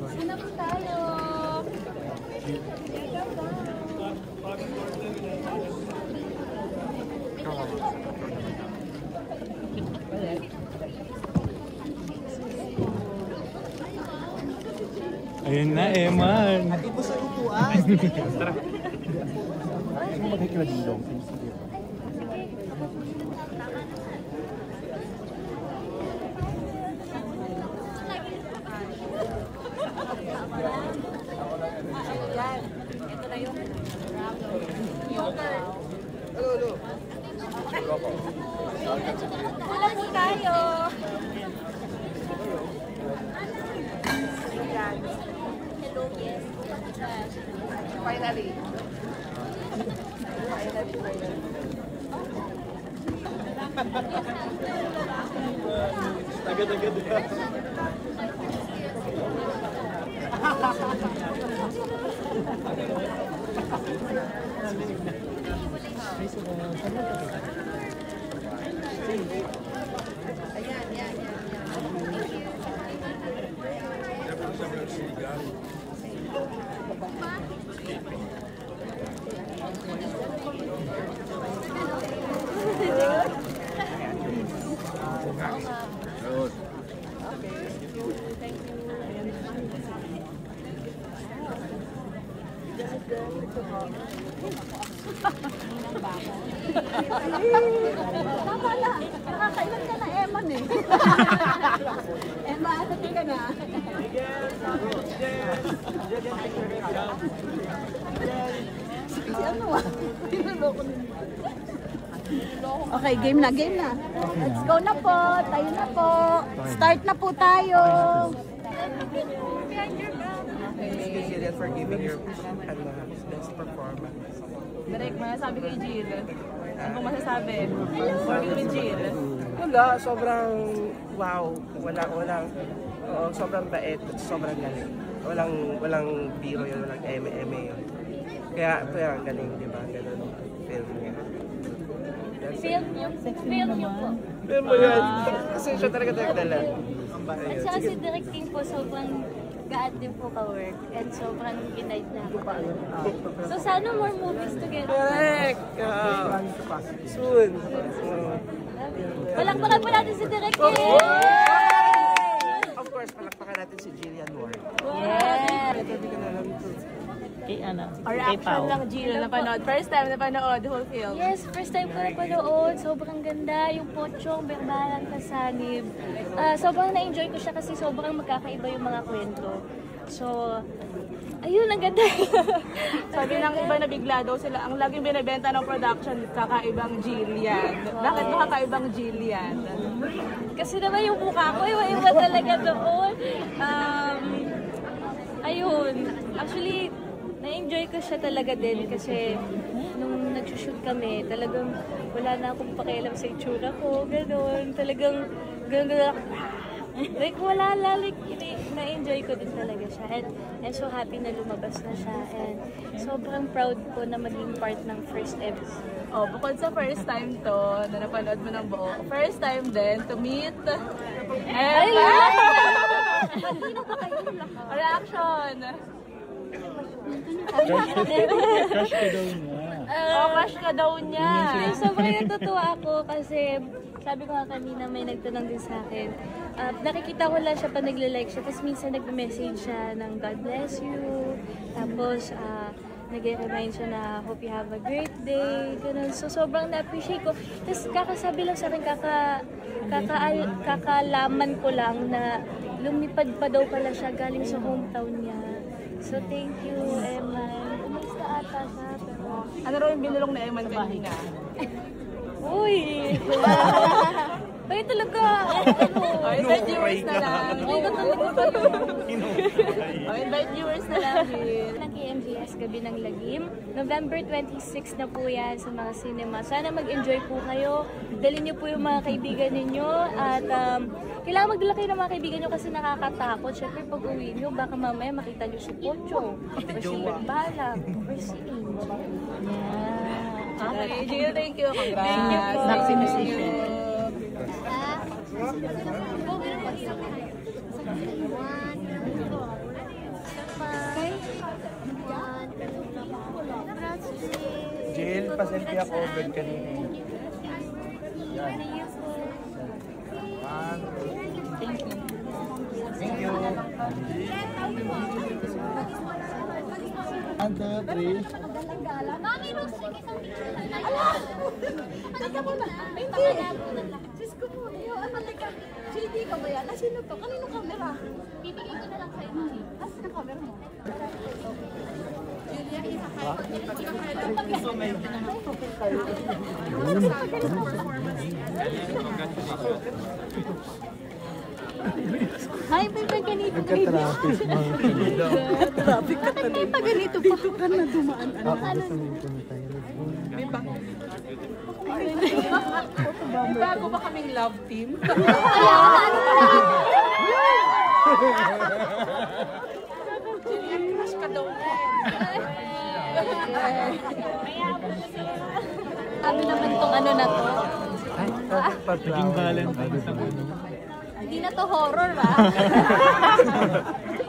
Sana po tayo. Ayun na, Eman. Ati po sa upuan. Tara. Ano magkikilagilong? Ito na yung yogurt. Hello. Wala po tayo. Hello, yes. Finally. Agad-agad. Tama na. Nakakailan ka na, Eman eh. Emma, ano ka na? Si ano ah? Tinuloko nila. Okay, game na. Let's go na po. Tayo na po. Start na po tayo. Thank you, Jillian, for giving your best performance. Direk, masasabi kay Jill. Ano kung masasabi? Working with Jill. Wala, sobrang wow. Sobrang bait at sobrang galing. Walang biro yun, walang eme yun. Kaya ang galing, di ba? Ganun film niya. Film niyo po. Film mo yan. Kasi siya talaga nagdala. At saka si directing po, sobrang gaan din po ka-work. And sobrang ginight na ako. So sana more movies together. Correct! Soon. Palakpakan po natin si directing! Of course, palakpakan natin si Jillian Ward. Yes! Kay ano? Or action lang, Jill, napanood. First time napanood, the whole film. Yes, first time ko napanood. Sobrang ganda. Yung pochong, berbalang kasanib. Sobrang na-enjoy ko siya kasi sobrang magkakaiba yung mga kwento. So, ayun, ang ganda. Sabi ng iba na bigla daw sila, ang laging binibenta ng production, kakaibang Jillian. Bakit ba kakaibang Jillian? Kasi naman yung mukha ko, iba talaga doon. Ayun. Actually, na-enjoy ko siya talaga din kasi nung nag-shoot kami, talagang wala na akong pakialam sa itsura ko, gano'n. Talagang gano'n. Like, wala lang. Like, na-enjoy ko din talaga siya. And I'm so happy na lumabas na siya. And sobrang proud ko na maging part ng first episode. Oh, bukod sa first time to, na napanood mo ng buo, first time din to meet Emma! Reaction! Crush ka daw niya. Crush ka daw niya. Sobrang natutuwa ako kasi sabi ko nga kanina may nagtanong din sa akin. Nakikita ko lang siya pa nagle-like siya, tapos minsan nagme-message siya ng God bless you. Tapos nag-remind siya na hope you have a great day. Ganun. So sobrang na-appreciate ko. Tapos kakasabi lang sa akin, kakalaman ko lang na lumipad pa daw pala siya galing sa hometown niya. So thank you, Emma. Kumusta ata siya? Pero... Ano raw yung binulong na Eman kanina? Uy! Ay, talaga! Oh, invite viewers na lang. Ay, talaga. Oh, invite viewers na lang. Ng KMJS Gabi ng Lagim. November 26 na po yan sa mga cinema. Sana mag-enjoy po kayo. Dalhin niyo po yung mga kaibigan ninyo. At kailangan magdala kayo ng mga kaibigan nyo kasi nakakatakot. Siyempre pag uwi nyo, baka mamaya makita nyo si Pocho, or si Berbalang, or si Angel. Yeah. Okay, Jill, thank you. Congrats. Thank you po. Vaccination. Jill, pasenti ako. Bed kanina. Thank you. One, two, three. Mami, no, sige, isang picture lang. Ala! Teka muna. Hindi. Sis ko muna yun. Halika. JD ka ba yan? Sino to? Kaninong camera? Bibigay ko na lang sa'yo, Mami. Nasaan ang camera mo? Julia, isa kayo. Hi, Pepe, ganito. Nagka-traffic, mga Traffic ka Bakit pa ganito pa? Dito ka na dumaan. May bago. May bago ba kaming love team? Julian, crush ka daw niya. Ano naman tong ano na to? Naging Valentine's ang ano. Hindi na to horror ah.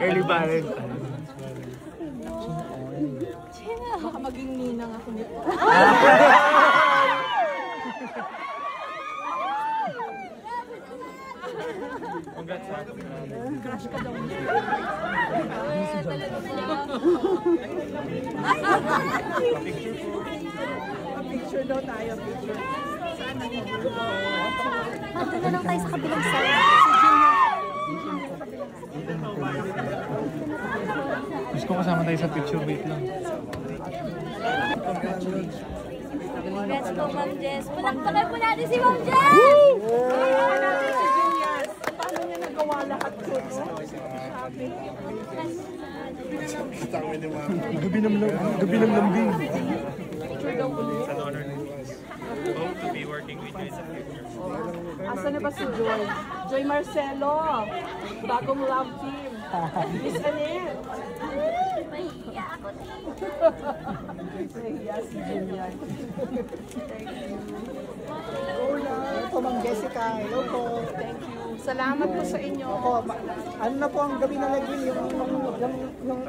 Early Valentine. Baka maging ninang ako nito. Crush ka daw niya. Picture daw tayo, picture. Nandun na lang tayo sa kabilang side. Gusto ko kasama tayo sa picture, wait lang. Congrats po, Ma'am Jess. Palakpakan po natin si Ma'am Jess! Paano niya nagawa lahat ko? Gabi ng lambing. Asan na ba si Joy? Joy Marcelo, bagong love team. Miss Annette. Mahiya ako din. Nahiya si Julian. Hola, ako Ma'am Jessica. Hello po. Thank you. Salamat po sa inyo. Ako, ano na po ang gabi na naging yung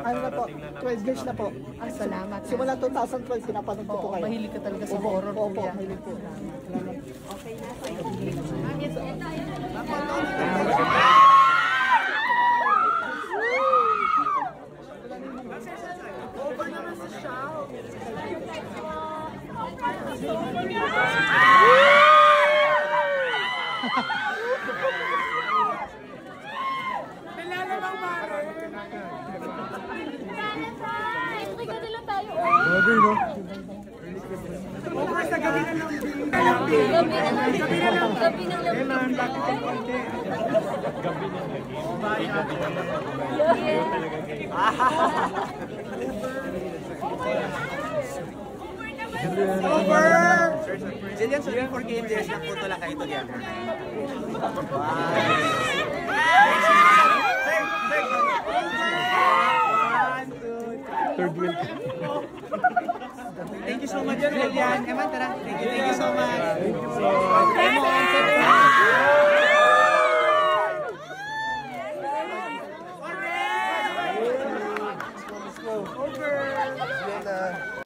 ano na po, 12 years na po. Salamat. Simula 2012, pinapanood ko po kayo. Mahilig ka talaga sa Opo, horror po opo, yan. mahilig po. Salamat. Ika na lang tayo. Bagay, no? Gabi ng lambing. Jillian, sorry for game days. Nagpunto lang kayo together. Third wheel. Thank you so much, Jillian. Eman, tara. Thank you so much. Thank you so much.